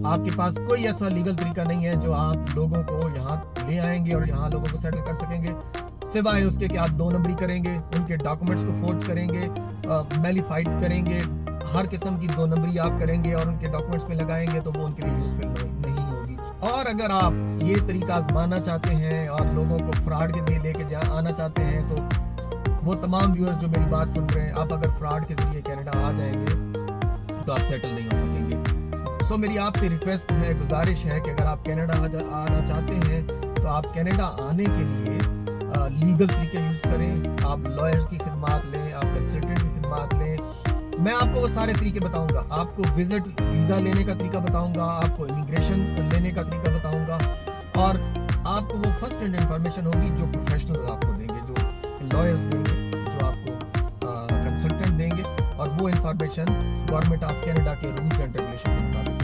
आपके पास कोई ऐसा लीगल तरीका नहीं है जो आप लोगों को यहाँ ले आएंगे और यहाँ लोगों को सेटल कर सकेंगे, सिवाय उसके कि आप 2 नंबरी करेंगे, उनके डॉक्यूमेंट्स को फोर्ज करेंगे, मैलिफाइड करेंगे, हर किस्म की 2 नंबरी आप करेंगे और उनके डॉक्यूमेंट्स में लगाएंगे तो वो उनके लिए यूजफुल नहीं होगी। और अगर आप ये तरीका आजमाना चाहते हैं और लोगों को फ्रॉड के जरिए लेके आना चाहते हैं, तो वो तमाम व्यूअर्स जो मेरी बात सुन रहे हैं, आप अगर फ्रॉड के जरिए कनाडा आ जाएंगे तो आप सेटल नहीं हो सकेंगे। सो मेरी आपसे रिक्वेस्ट है, गुजारिश है कि अगर आप कनाडा आना चाहते हैं तो आप कनाडा आने के लिए लीगल तरीके यूज़ करें। आप लॉयर्स की खिदमात लें, आप कंसल्टेंट की खिदमात लें। मैं आपको वो सारे तरीके बताऊंगा, आपको विजिट वीज़ा लेने का तरीका बताऊंगा, आपको इमिग्रेशन लेने का तरीका बताऊंगा, और आपको वो फर्स्ट हैंड इंफॉर्मेशन होगी जो प्रोफेशनल्स आपको देंगे, जो लॉयर्स देंगे, जो आपको कंसल्टेंट देंगे, और वो इंफॉर्मेशन गवर्नमेंट ऑफ कनाडा के रूल्स एंड रेगुलेशन के मुताबिक